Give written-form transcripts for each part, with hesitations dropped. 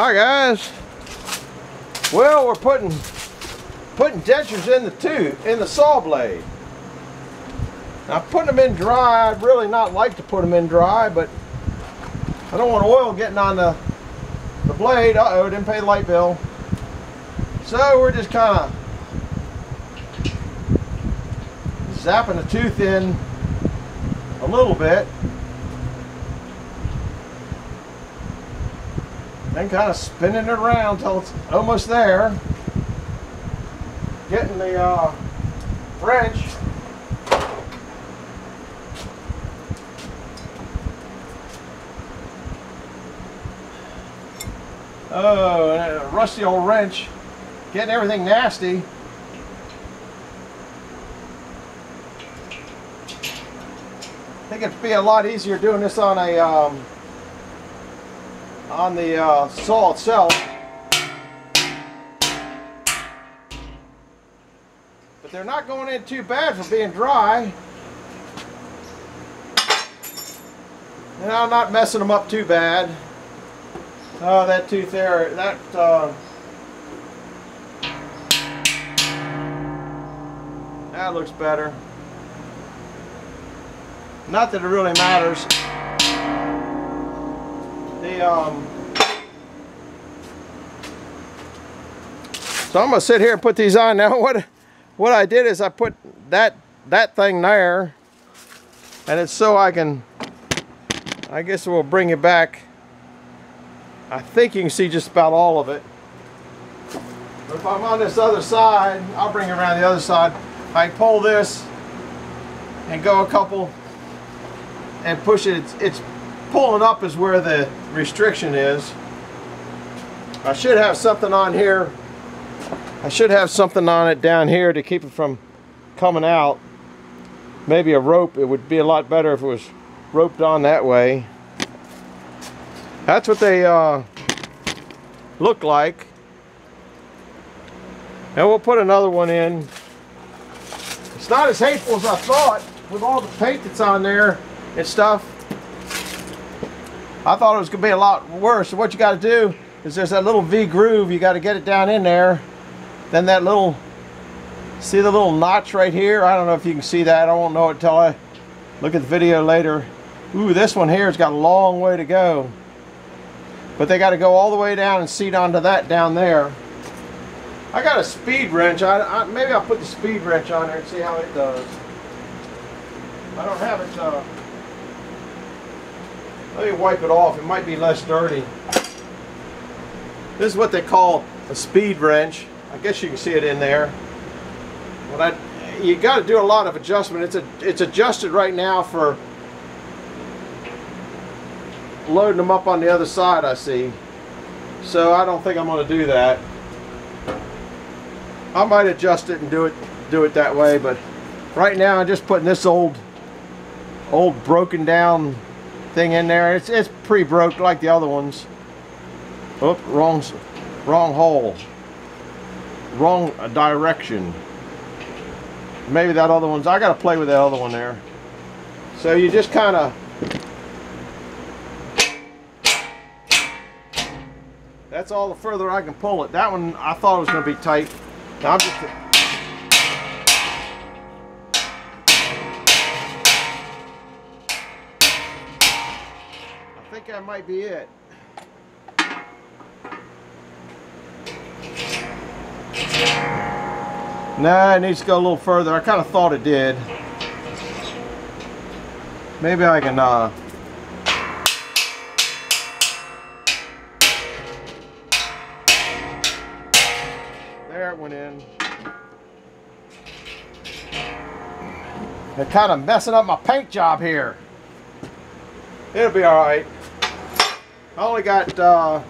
Hi guys. Well, we're putting dentures in the saw blade. Now putting them in dry, I'd really not like to put them in dry, but I don't want oil getting on the blade. Uh-oh, didn't pay the light bill. So we're just kind of zapping the tooth in a little bit. Then kind of spinning it around until it's almost there. Getting the wrench. Oh, a rusty old wrench. Getting everything nasty. I think it'd be a lot easier doing this on a on the saw itself, but they're not going in too bad for being dry, and I'm not messing them up too bad. Oh, that tooth there, that looks better. Not that it really matters. So I'm gonna sit here and put these on now. What I did is I put that thing there, and it's so I guess we'll bring it back. I think you can see just about all of it. But if I'm on this other side, I'll bring it around the other side. I pull this and go a couple and push it. It's pulling up is where the restriction is. I should have something on here. I should have something on it down here to keep it from coming out. Maybe a rope. It would be a lot better if it was roped on that way. That's what they look like. And we'll put another one in. It's not as hateful as I thought with all the paint that's on there and stuff. I thought it was going to be a lot worse. So what you got to do is there's that little V groove. You got to get it down in there. Then that little, see the little notch right here? I don't know if you can see that. I won't know it until I look at the video later. Ooh, this one here has got a long way to go. But they got to go all the way down and seat onto that down there. I got a speed wrench. Maybe I'll put the speed wrench on there and see how it does. I don't have it. Let me wipe it off. It might be less dirty. This is what they call a speed wrench. I guess you can see it in there. But you got to do a lot of adjustment. It's adjusted right now for loading them up on the other side, I see. So I don't think I'm going to do that. I might adjust it and do it that way, but right now I'm just putting this old broken down thing in there. It's pre-broke like the other ones. Oop, wrong hole. Wrong direction. Maybe that other one's, I gotta play with that other one there. So you just kind of, that's all the further I can pull it. That one I thought it was going to be tight. Now I'm just, I think that might be it. No, it needs to go a little further. I kind of thought it did. Maybe I can there it went in. They're kind of messing up my paint job here. It'll be all right. I only got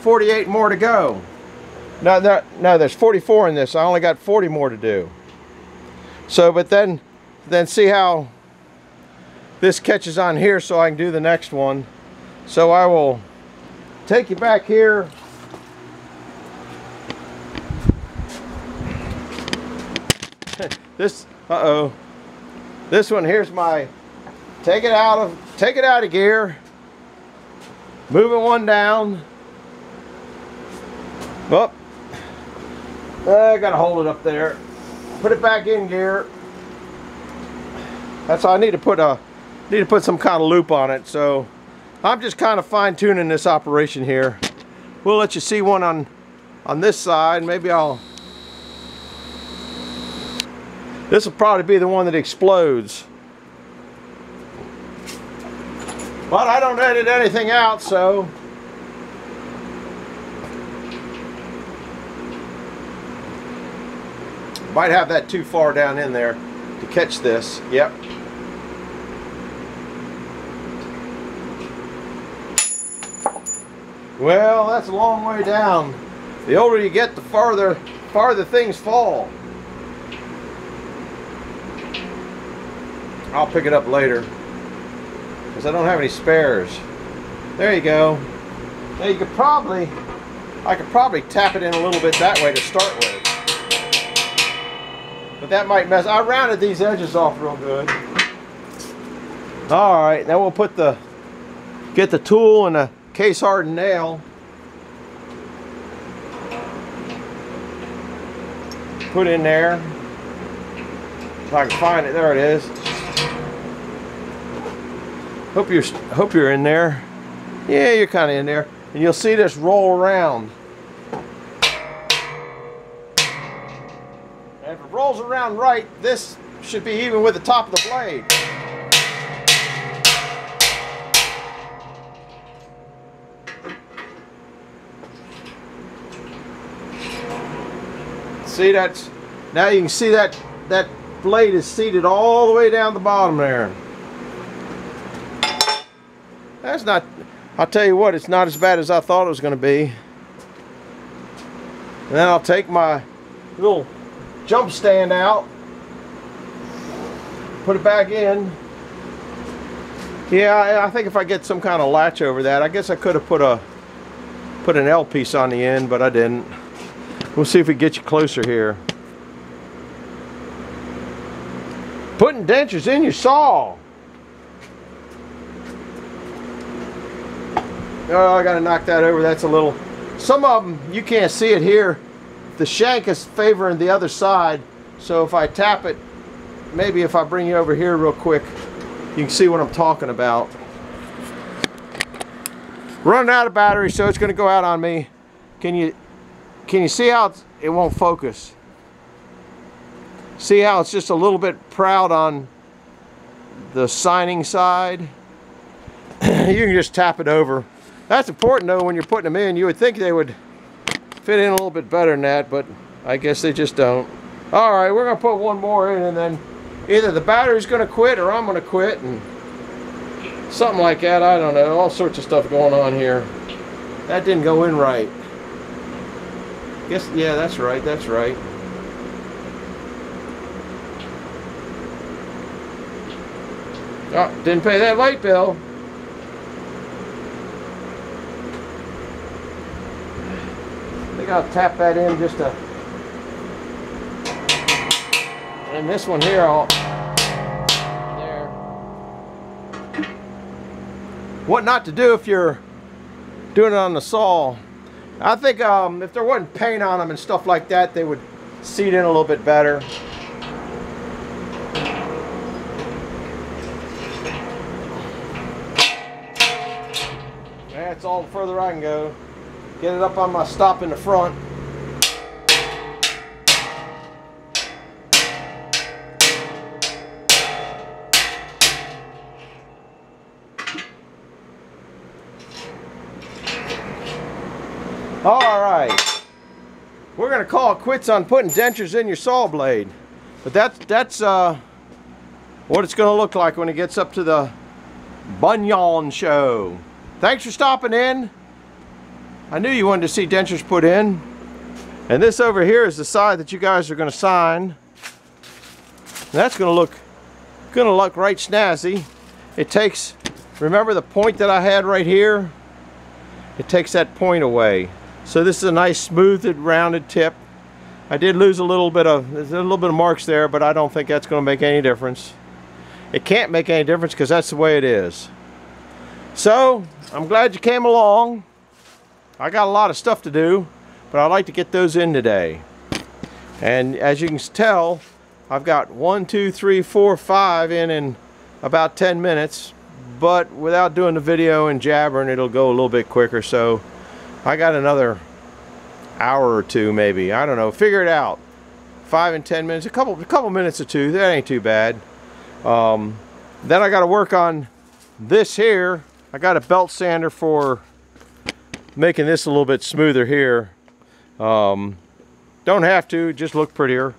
48 more to go. No, there's 44 in this. I only got 40 more to do. So, but then see how this catches on here so I can do the next one. So I will take you back here. This, this one here's my, take it out of gear, moving one down, Well, I gotta hold it up there. Put it back in gear. That's all I need to put some kind of loop on it. So I'm just kind of fine-tuning this operation here. We'll let you see one on this side. Maybe this will probably be the one that explodes. But I don't edit anything out, so might have that too far down in there to catch this. Yep. Well, that's a long way down. The older you get, the farther things fall. I'll pick it up later because I don't have any spares. There you go. Now you could probably, I could probably tap it in a little bit that way to start with. But that might mess. I rounded these edges off real good. All right, now we'll get the tool and a case hardened nail. Put in there. If I can find it, there it is. Hope you're in there. Yeah, you're kind of in there. And you'll see this roll around. And if it rolls around right, this should be even with the top of the blade. See, that's, now you can see that blade is seated all the way down the bottom there. That's not, I'll tell you what, it's not as bad as I thought it was going to be. And then I'll take my little jump stand out, put it back in. Yeah, I think if I get some kind of latch over that, I guess I could have put an L piece on the end, but I didn't. We'll see if we get you closer here. Putting dentures in your saw. Oh, I gotta knock that over. That's a little, some of them you can't see it here. The shank is favoring the other side, so if I tap it, maybe if I bring you over here real quick, you can see what I'm talking about. Running out of battery, so it's gonna go out on me. Can you see how it won't focus? See how it's just a little bit proud on the signing side? You can just tap it over. That's important though when you're putting them in. You would think they would fit in a little bit better than that, but I guess they just don't. All right, we're gonna put one more in and then either the battery's gonna quit or I'm gonna quit and something like that. I don't know, all sorts of stuff going on here. That didn't go in right. Guess, yeah, that's right, that's right. Oh, didn't pay that light bill. I think I'll tap that in just to, and this one here, there. What not to do if you're doing it on the saw. I think if there wasn't paint on them and stuff like that, they would seat in a little bit better. That's all the further I can go. Get it up on my stop in the front. Alright, we're going to call it quits on putting dentures in your saw blade. But that's what it's going to look like when it gets up to the Bunion show. Thanks for stopping in. I knew you wanted to see dentures put in. And this over here is the side that you guys are going to sign. And that's going to look right snazzy. It takes, remember the point that I had right here? It takes that point away. So this is a nice smoothed, rounded tip. I did lose there's a little bit of marks there, but I don't think that's going to make any difference. It can't make any difference because that's the way it is. So, I'm glad you came along. I got a lot of stuff to do. but I'd like to get those in today. And as you can tell, I've got 1, 2, 3, 4, 5 in about 10 minutes, but without doing the video and jabbering, it'll go a little bit quicker. So I got another hour or two, maybe. I don't know. Figure it out. 5 and 10 minutes, a couple minutes or two. That ain't too bad. Then I got to work on this here. I got a belt sander for making this a little bit smoother here. Don't have to, just look prettier.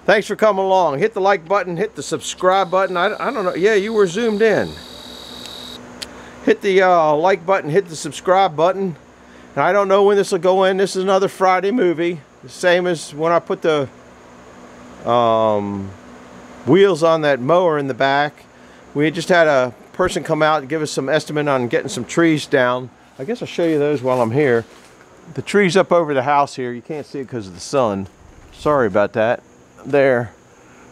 Thanks for coming along. Hit the like button, hit the subscribe button. I don't know. Yeah, you were zoomed in. Hit the like button, hit the subscribe button. And I don't know when this will go in. This is another Friday movie. The same as when I put the wheels on that mower in the back. We just had a person come out and give us some estimate on getting some trees down. I guess I'll show you those while I'm here. The trees up over the house here, you can't see it because of the sun. Sorry about that. There.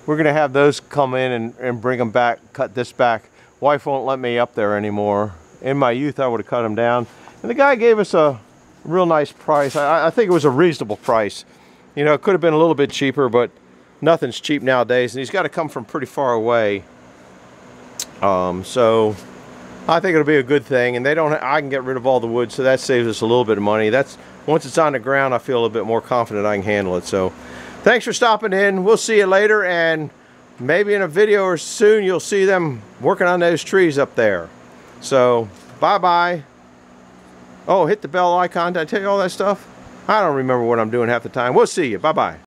We're going to have those come in and bring them back, cut this back. Wife won't let me up there anymore. In my youth, I would have cut them down. And the guy gave us a real nice price. I think it was a reasonable price. You know, it could have been a little bit cheaper, but nothing's cheap nowadays, and he's got to come from pretty far away. So I think it'll be a good thing, and I can get rid of all the wood, so that saves us a little bit of money. Once it's on the ground, I feel a little bit more confident I can handle it. So thanks for stopping in. We'll see you later, and maybe in a video or soon you'll see them working on those trees up there. So bye-bye. Oh, hit the bell icon. Did I tell you all that stuff? I don't remember what I'm doing half the time. We'll see you. Bye-bye.